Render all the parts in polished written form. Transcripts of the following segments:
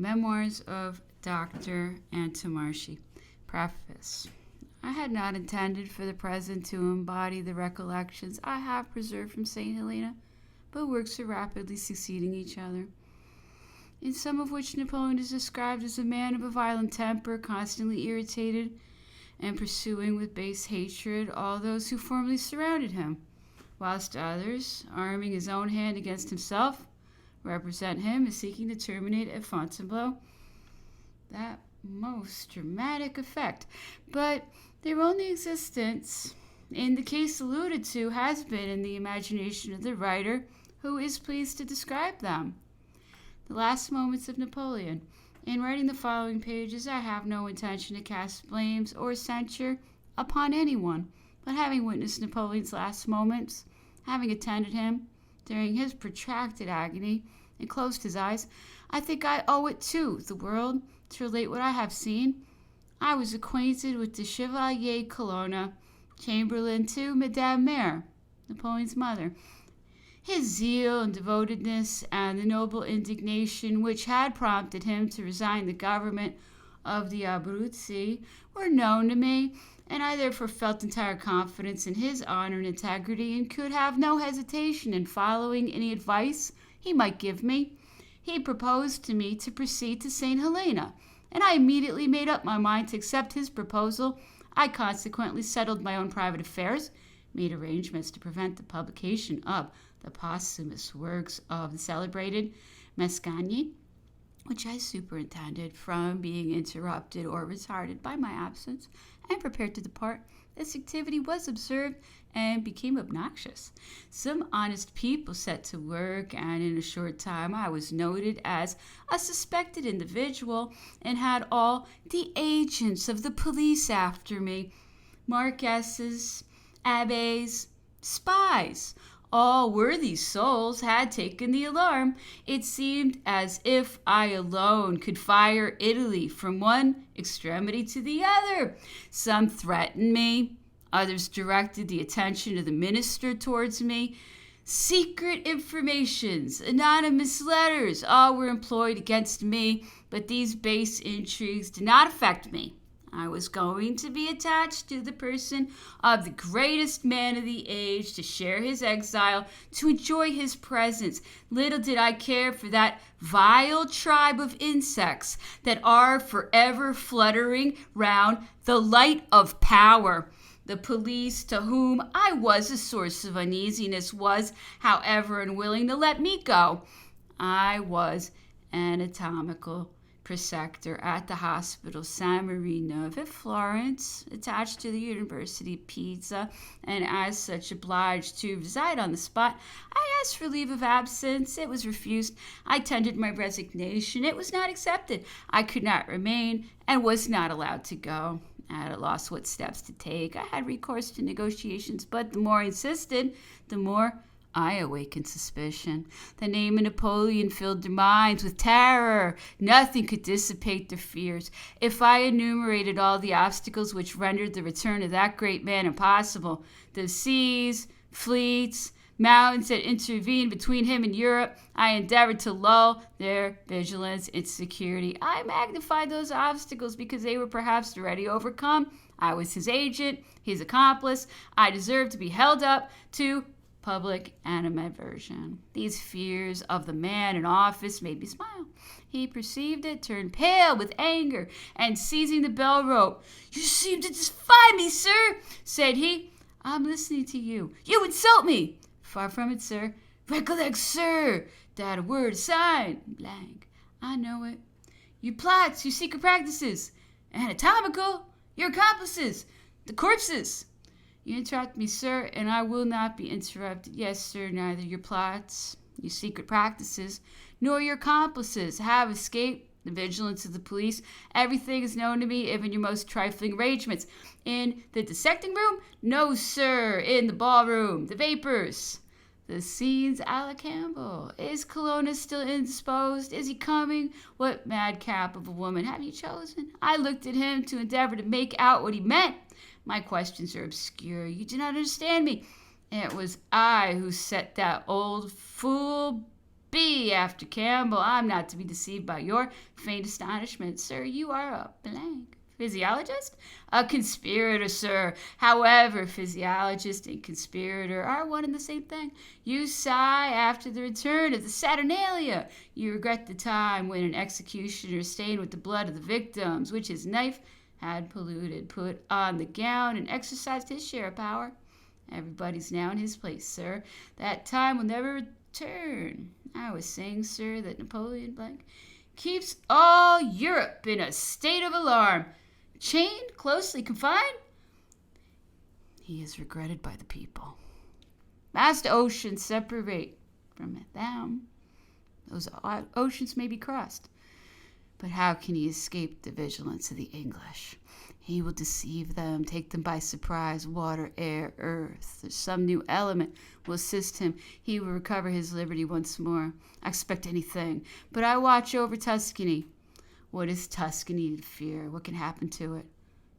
Memoirs of Dr. Antommarchi. Preface. I had not intended for the present to embody the recollections I have preserved from St. Helena, but works are rapidly succeeding each other, in some of which Napoleon is described as a man of a violent temper, constantly irritated and pursuing with base hatred all those who formerly surrounded him, whilst others, arming his own hand against himself, represent him as seeking to terminate at Fontainebleau that most dramatic effect. But their only existence, in the case alluded to, has been in the imagination of the writer who is pleased to describe them. The last moments of Napoleon. In writing the following pages, I have no intention to cast blames or censure upon anyone, but having witnessed Napoleon's last moments, having attended him during his protracted agony, and closed his eyes, I think I owe it to the world to relate what I have seen. I was acquainted with the Chevalier Colonna, chamberlain to Madame Mère, Napoleon's mother. His zeal and devotedness and the noble indignation which had prompted him to resign the government of the Abruzzi were known to me, and I therefore felt entire confidence in his honor and integrity, and could have no hesitation in following any advice he might give me. He proposed to me to proceed to St. Helena, and I immediately made up my mind to accept his proposal. I consequently settled my own private affairs, made arrangements to prevent the publication of the posthumous works of the celebrated Mascagni, which I superintended, from being interrupted or retarded by my absence, and prepared to depart. This activity was observed and became obnoxious. Some honest people set to work, and in a short time I was noted as a suspected individual, and had all the agents of the police after me, marquesses, abbés, spies. All worthy souls had taken the alarm. It seemed as if I alone could fire Italy from one extremity to the other. Some threatened me, others directed the attention of the minister towards me. Secret informations, anonymous letters, all were employed against me, but these base intrigues did not affect me. I was going to be attached to the person of the greatest man of the age, to share his exile, to enjoy his presence. Little did I care for that vile tribe of insects that are forever fluttering round the light of power. The police, to whom I was a source of uneasiness, was, however, unwilling to let me go. I was anatomical preceptor at the hospital San Marino at Florence, attached to the University of Pisa, and as such obliged to reside on the spot. I asked for leave of absence. It was refused. I tendered my resignation. It was not accepted. I could not remain and was not allowed to go. At a loss what steps to take. I had recourse to negotiations, but the more I insisted, the more I awakened suspicion. The name of Napoleon filled their minds with terror. Nothing could dissipate their fears. If I enumerated all the obstacles which rendered the return of that great man impossible, the seas, fleets, mountains that intervened between him and Europe, I endeavored to lull their vigilance and security. I magnified those obstacles because they were perhaps already overcome. I was his agent, his accomplice. I deserved to be held up to public animadversion. These fears of the man in office made me smile. He perceived it, turned pale with anger, and seizing the bell rope, "You seem to defy me, sir," said he. "I'm listening to you." "You insult me." "Far from it, sir." "Recollect, sir, that a word, a sign, blank." "I know it." "Your plots, your secret practices, anatomical, your accomplices, the corpses." "You interrupt me, sir, and I will not be interrupted. Yes, sir, neither your plots, your secret practices, nor your accomplices have escaped the vigilance of the police. Everything is known to me, even your most trifling arrangements. In the dissecting room? No, sir. In the ballroom. The vapors. The scenes a la Campbell. Is Colonna still indisposed? Is he coming? What madcap of a woman have you chosen?" I looked at him to endeavor to make out what he meant. "My questions are obscure. You do not understand me. It was I who set that old fool B after Campbell. I'm not to be deceived by your feigned astonishment. Sir, you are a blank. Physiologist? A conspirator, sir. However, physiologist and conspirator are one and the same thing. You sigh after the return of the Saturnalia. You regret the time when an executioner stained with the blood of the victims, which his knife had polluted, put on the gown and exercised his share of power. Everybody's now in his place, sir. That time will never return. I was saying, sir, that Napoleon keeps all Europe in a state of alarm. Chained, closely confined, he is regretted by the people. Vast oceans separate from them. Those oceans may be crossed. But how can he escape the vigilance of the English? He will deceive them, take them by surprise, water, air, earth. Some new element will assist him. He will recover his liberty once more. I expect anything, but I watch over Tuscany. What is Tuscany to fear? What can happen to it?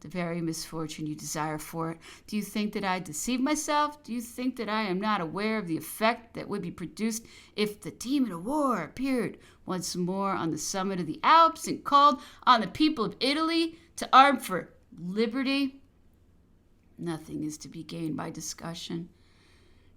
The very misfortune you desire for it. Do you think that I deceive myself? Do you think that I am not aware of the effect that would be produced if the demon of war appeared once more on the summit of the Alps and called on the people of Italy to arm for liberty? Nothing is to be gained by discussion,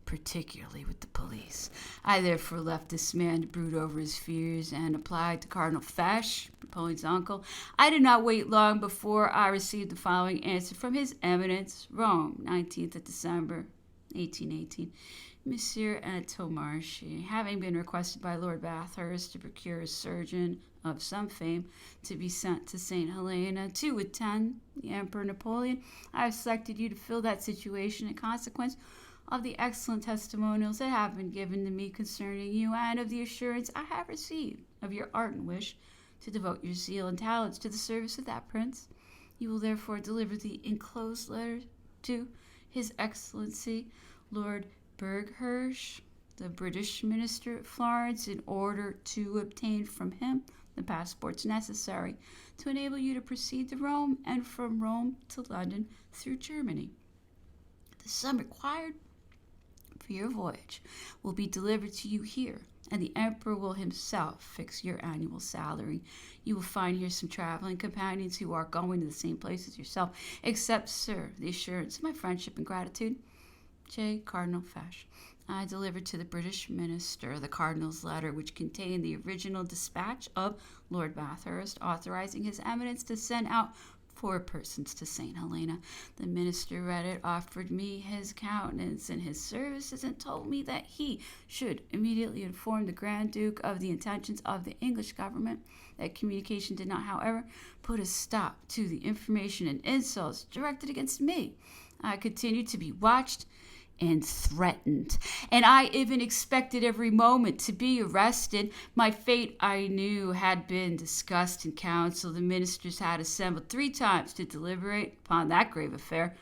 particularly with the police. I therefore left this man to brood over his fears and applied to Cardinal Fesch, Napoleon's uncle. I did not wait long before I received the following answer from His Eminence, Rome, 19th of December, 1818. Monsieur Antommarchi, having been requested by Lord Bathurst to procure a surgeon of some fame to be sent to St. Helena to attend the Emperor Napoleon, I have selected you to fill that situation in consequence of the excellent testimonials that have been given to me concerning you, and of the assurance I have received of your ardent wish to devote your zeal and talents to the service of that prince. You will therefore deliver the enclosed letter to His Excellency Lord Berghurst, the British minister at Florence, in order to obtain from him the passports necessary to enable you to proceed to Rome, and from Rome to London through Germany. The sum required for your voyage will be delivered to you here, and the emperor will himself fix your annual salary. You will find here some traveling companions who are going to the same place as yourself. Accept, sir, the assurance of my friendship and gratitude. J. Cardinal Fesch. I delivered to the British minister the cardinal's letter, which contained the original dispatch of Lord Bathurst authorizing His Eminence to send out 4 persons to St. Helena. The minister read it, offered me his countenance and his services, and told me that he should immediately inform the Grand Duke of the intentions of the English government. That communication did not, however, put a stop to the information and insults directed against me. I continued to be watched and threatened, and I even expected every moment to be arrested. My fate, I knew, had been discussed in council. The ministers had assembled 3 times to deliberate upon that grave affair.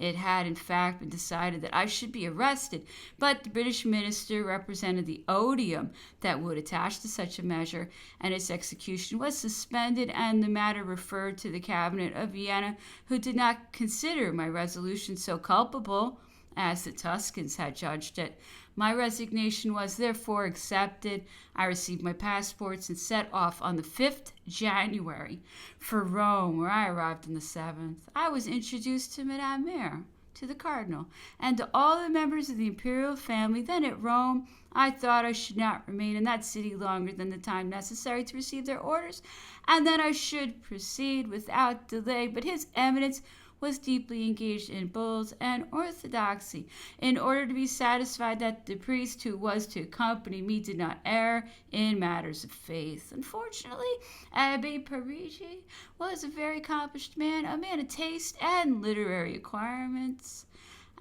It had, in fact, been decided that I should be arrested, but the British minister represented the odium that would attach to such a measure, and its execution was suspended, and the matter referred to the cabinet of Vienna, who did not consider my resolution so culpable as the Tuscans had judged it. My resignation was therefore accepted. I received my passports and set off on the 5th January for Rome, where I arrived on the 7th. I was introduced to Madame Mayor, to the Cardinal, and to all the members of the imperial family. Then at Rome, I thought I should not remain in that city longer than the time necessary to receive their orders, and then I should proceed without delay. But His Eminence was deeply engaged in bulls and orthodoxy, in order to be satisfied that the priest who was to accompany me did not err in matters of faith. Unfortunately, Abbe Parigi was a very accomplished man, a man of taste and literary acquirements,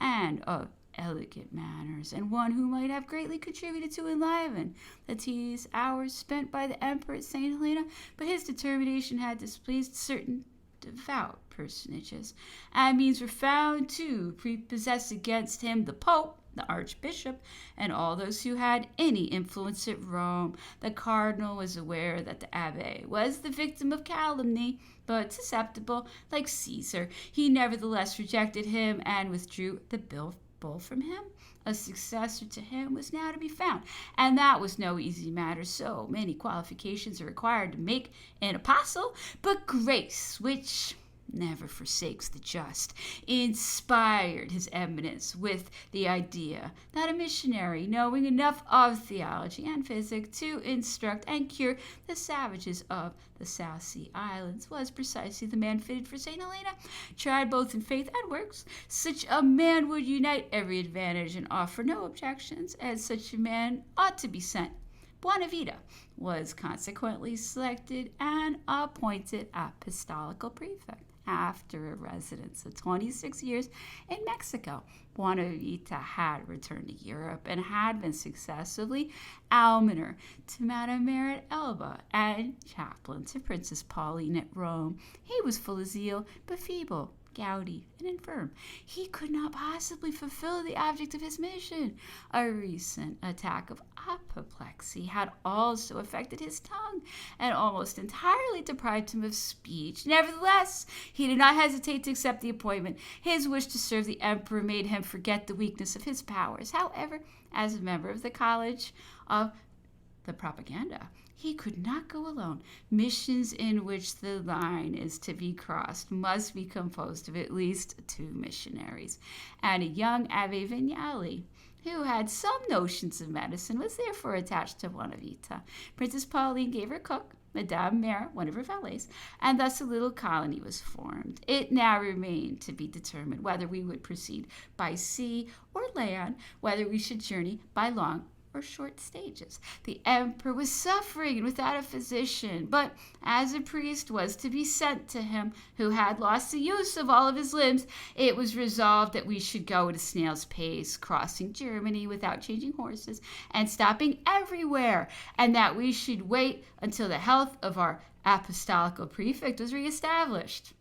and of elegant manners, and one who might have greatly contributed to enliven the tedious hours spent by the emperor at St. Helena, but his determination had displeased certain devout personages, and means were found to prepossess against him the Pope, the Archbishop, and all those who had any influence at Rome. The Cardinal was aware that the Abbé was the victim of calumny, but susceptible, like Caesar. He nevertheless rejected him and withdrew the bill from him. A successor to him was now to be found, and that was no easy matter. So many qualifications are required to make an apostle, but grace, which never forsakes the just, inspired His Eminence with the idea that a missionary, knowing enough of theology and physics to instruct and cure the savages of the South Sea Islands, was precisely the man fitted for St. Helena. Tried both in faith and works, such a man would unite every advantage and offer no objections, and such a man ought to be sent. Buonavita was consequently selected and appointed apostolical prefect. After a residence of 26 years in Mexico, Buonavita had returned to Europe and had been successively almoner to Madame Mare at Elba and chaplain to Princess Pauline at Rome. He was full of zeal, but feeble, gouty, and infirm. He could not possibly fulfill the object of his mission. A recent attack of apoplexy had also affected his tongue and almost entirely deprived him of speech. Nevertheless, he did not hesitate to accept the appointment. His wish to serve the emperor made him forget the weakness of his powers. However, as a member of the College of the Propaganda, he could not go alone. Missions in which the line is to be crossed must be composed of at least 2 missionaries. And a young Abbé Vignali, who had some notions of medicine, was therefore attached to Buonavita. Princess Pauline gave her cook, Madame Mare, one of her valets, and thus a little colony was formed. It now remained to be determined whether we would proceed by sea or land, whether we should journey by long or short stages. The emperor was suffering and without a physician, but as a priest was to be sent to him who had lost the use of all of his limbs, it was resolved that we should go at a snail's pace, crossing Germany without changing horses and stopping everywhere, and that we should wait until the health of our apostolical prefect was reestablished.